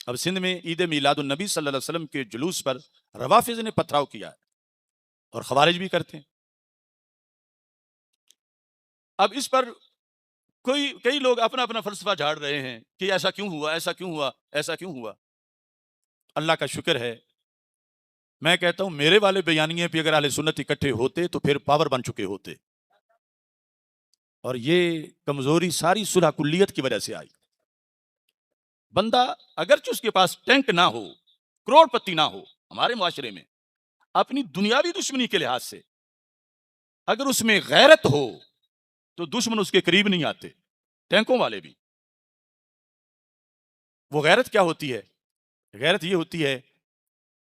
اب سندھ میں عید میلاد النبی صلی اللہ علیہ وسلم کے جلوس پر روافض نے پتھراؤ کیا ہے اور خوارج بھی کرتے ہیں. اب اس پر کئی لوگ اپنا اپنا فلسفہ جھاڑ رہے ہیں کہ ایسا کیوں ہوا، ایسا کیوں ہوا، ایسا کیوں ہوا. اللہ کا شکر ہے، میں کہتا ہوں میرے والے بیانیے پہ اگر اہل سنت اکٹھے ہوتے تو پھر پاور بن چکے ہوتے، اور یہ کمزوری ساری صلح کلیت کی وجہ سے آئی. بندہ اگرچہ اس کے پاس ٹینک نہ ہو، کروڑ پتی نہ ہو، ہمارے معاشرے میں اپنی دنیاوی دشمنی کے لحاظ سے اگر اس میں غیرت ہو تو دشمن اس کے قریب نہیں آتے، ٹینکوں والے بھی. وہ غیرت کیا ہوتی ہے؟ غیرت یہ ہوتی ہے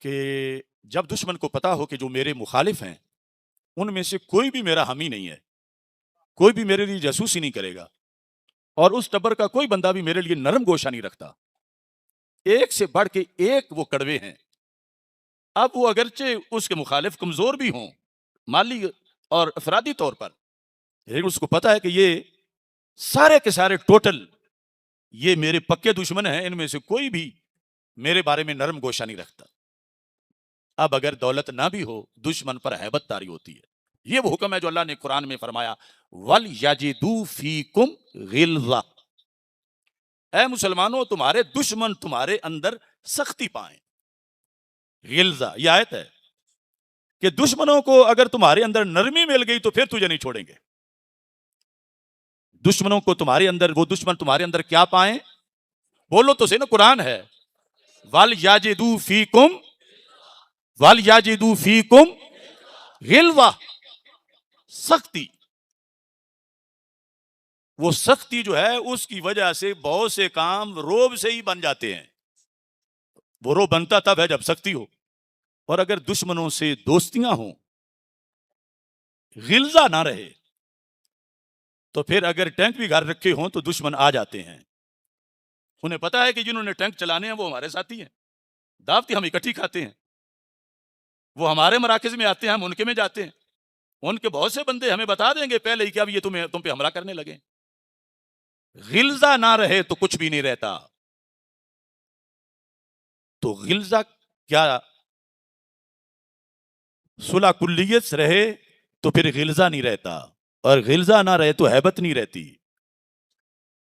کہ جب دشمن کو پتا ہو کہ جو میرے مخالف ہیں ان میں سے کوئی بھی میرا حامی نہیں ہے، کوئی بھی میرے لیے جاسوسی نہیں کرے گا، اور اس ٹبر کا کوئی بندہ بھی میرے لیے نرم گوشہ نہیں رکھتا، ایک سے بڑھ کے ایک وہ کڑوے ہیں. اب وہ اگرچہ اس کے مخالف کمزور بھی ہوں مالی اور افرادی طور پر، لیکن اس کو پتا ہے کہ یہ سارے کے سارے ٹوٹل یہ میرے پکے دشمن ہیں، ان میں سے کوئی بھی میرے بارے میں نرم گوشہ نہیں رکھتا. اب اگر دولت نہ بھی ہو دشمن پر ہیبت طاری ہوتی ہے. یہ وہ حکم ہے جو اللہ نے قرآن میں فرمایا وَلْيَجِدُوا فِيكُمْ غِلْظَةً، اے مسلمانوں تمہارے دشمن تمہارے اندر سختی پائیں. غلظہ یہ آیت ہے کہ دشمنوں کو اگر تمہارے اندر نرمی مل گئی تو پھر تجھے نہیں چھوڑیں گے. دشمنوں کو تمہارے اندر، وہ دشمن تمہارے اندر کیا پائیں؟ بولو تو صحیح نا، قرآن ہے وَلْيَجِدُوا فِيكُمْ وَلْيَجِدُوا فِيكُمْ غِلْظَةً، سختی. وہ سختی جو ہے اس کی وجہ سے بہت سے کام روب سے ہی بن جاتے ہیں. وہ روب بنتا تب ہے جب سختی ہو. اور اگر دشمنوں سے دوستیاں ہوں، غلظہ نہ رہے، تو پھر اگر ٹینک بھی گھر رکھے ہوں تو دشمن آ جاتے ہیں. انہیں پتا ہے کہ جنہوں نے ٹینک چلانے ہیں وہ ہمارے ساتھی ہیں، دعوتیں ہم اکٹھی کھاتے ہیں، وہ ہمارے مراکز میں آتے ہیں، ہم ان کے میں جاتے ہیں. ان کے بہت سے بندے ہمیں بتا دیں گے پہلے ہی کہ اب یہ تم پہ حملہ کرنے لگے. غلظہ نہ رہے تو کچھ بھی نہیں رہتا. تو غلظہ کیا صلح کلیت رہے تو پھر غلظہ نہیں رہتا، اور غلظہ نہ رہے تو ہیبت نہیں رہتی.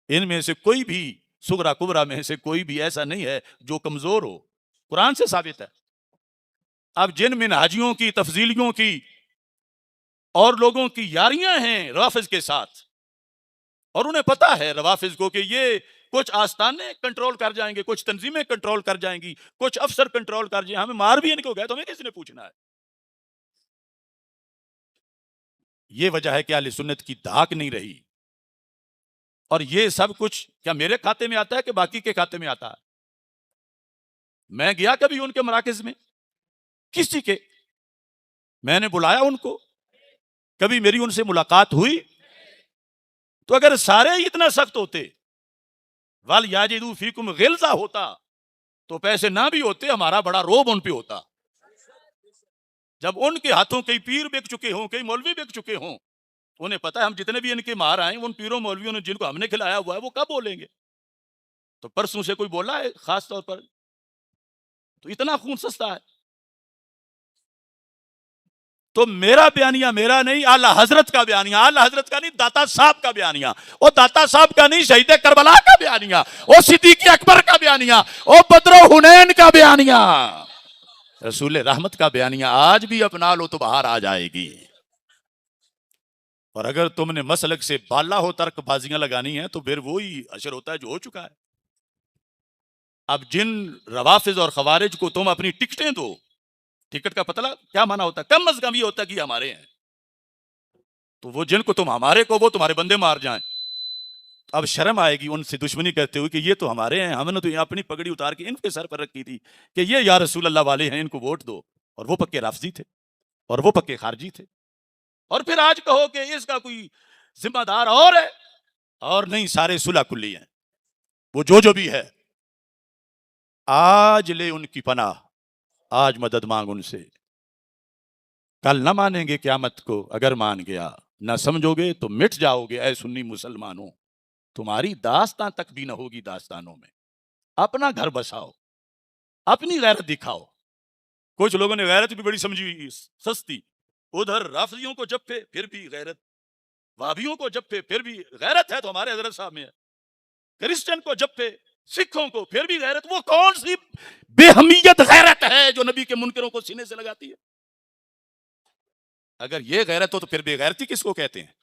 ان میں سے کوئی بھی صغرا کبرا میں سے کوئی بھی ایسا نہیں ہے جو کمزور ہو، قرآن سے ثابت ہے. اب جن منہاجیوں کی، تفضیلیوں کی اور لوگوں کی یاریاں ہیں روافض کے ساتھ، اور انہیں پتا ہے روافض کو کہ یہ کچھ آستانے کنٹرول کر جائیں گے، کچھ تنظیمیں کنٹرول کر جائیں گی، کچھ افسر کنٹرول کر جائیں، ہمیں مار بھی ان کو گئے تو ہمیں کس نے پوچھنا ہے. یہ وجہ ہے کہ اہل سنت کی دھاک نہیں رہی. اور یہ سب کچھ کیا میرے کھاتے میں آتا ہے کہ باقی کے کھاتے میں آتا ہے؟ میں گیا کبھی ان کے مراکز میں؟ کسی کے میں نے بلایا ان کو؟ کبھی میری ان سے ملاقات ہوئی؟ تو اگر سارے ہی اتنا سخت ہوتے، وَلْيَجِدُوا فِيكُمْ غِلْظَةً ہوتا، تو پیسے نہ بھی ہوتے، ہمارا بڑا روب ان پہ ہوتا. جب ان کے ہاتھوں کئی پیر بک چکے ہوں، کئی مولوی بک چکے ہوں، انہیں پتا ہے ہم جتنے بھی ان کے مار آئیں ان پیروں مولویوں نے جن کو ہم نے کھلایا ہوا ہے وہ کب بولیں گے. تو پرسوں سے کوئی بولا ہے خاص طور پر؟ تو اتنا خون سستا ہے. تو میرا بیانیہ میرا نہیں، اعلیٰ حضرت کا بیانیہ، اعلیٰ حضرت کا نہیں، داتا صاحب کا بیانیہ، اور داتا صاحب کا نہیں، شہید کربلا کا بیانیہ، اور صدیق اکبر کا بیانیہ، اور بدر و حنین کا بیانیہ، رسول رحمت کا بیانیہ. آج بھی اپنا لو تو باہر آ جائے گی. اور اگر تم نے مسلک سے بالا ہو ترک بازیاں لگانی ہیں تو پھر وہی اشر ہوتا ہے جو ہو چکا ہے. اب جن روافض اور خوارج کو تم اپنی ٹکٹیں دو، ٹکٹ کا پتہ کیا معنی ہوتا ہے؟ کم از کم یہ ہوتا ہے کہ ہمارے ہیں، تو وہ جن کو تم ہمارے کو وہ تمہارے بندے مار جائیں. اب شرم آئے گی ان سے دشمنی کرتے ہوئے کہ یہ تو ہمارے ہیں، ہم نے تو اپنی پگڑی اتار کے ان کے سر پر رکھی تھی کہ یہ یا رسول اللہ والے ہیں، ان کو ووٹ دو. اور وہ پکے رافضی تھے اور وہ پکے خارجی تھے. اور پھر آج کہو کہ اس کا کوئی ذمہ دار اور ہے، اور نہیں، سارے صلح کلی ہیں. وہ جو بھی ہے آج لے ان کی پناہ، آج مدد مانگ ان سے. کل نہ مانیں گے قیامت کو، اگر مان گیا نہ سمجھو گے تو مٹ جاؤ گے اے سنی مسلمانوں. تمہاری داستان تک بھی نہ ہوگی داستانوں میں. اپنا گھر بساؤ. اپنی غیرت دکھاؤ. کچھ لوگوں نے غیرت بھی بڑی سمجھی ہوئی سستی. ادھر رافضیوں کو جپے پھر بھی غیرت, وہابیوں کو جپے پھر بھی غیرت ہے تو ہمارے حضرت صاحب میں ہے, کرسچن کو جپے سکھوں کو پھر بھی غیرت. وہ کون سی بے حمیت غیرت ہے جو نبی کے منکروں کو سینے سے لگاتی ہے؟ اگر یہ غیرت ہو تو پھر بے غیرتی کس کو کہتے ہیں؟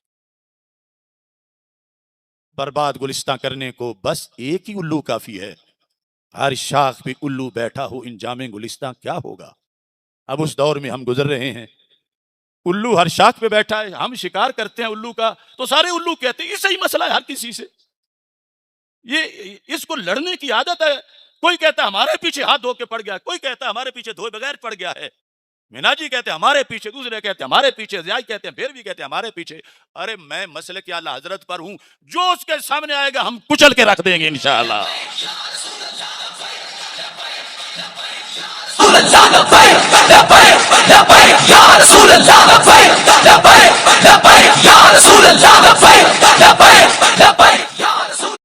برباد گلستان کرنے کو بس ایک ہی الو کافی ہے. ہر شاخ پہ الو بیٹھا ہو انجام گلستان کیا ہوگا؟ اب اس دور میں ہم گزر رہے ہیں, الو ہر شاخ پہ بیٹھا ہے, ہم شکار کرتے ہیں الو کا تو سارے الو کہتے ہیں. اس سے ہی مسئلہ ہے ہر کسی سے. یہ اس کو لڑنے کی عادت ہے. کوئی کہتا ہے ہمارے پیچھے ہاتھ دھو کے پڑ گیا, کوئی کہتا ہے ہمارے پیچھے دھوئے بغیر پڑ گیا ہے. مناجی کہتے ہیں ہمارے پیچھے, دوسرے کہتے ہیں ہمارے پیچھے, ضیاء کہتے ہیں پھر بھی کہتے ہیں ہمارے پیچھے. ارے میں مسلک اعلی حضرت پر ہوں, جو اس کے سامنے آئے گا ہم کچل کے رکھ دیں گے انشاءاللہ. یا رسول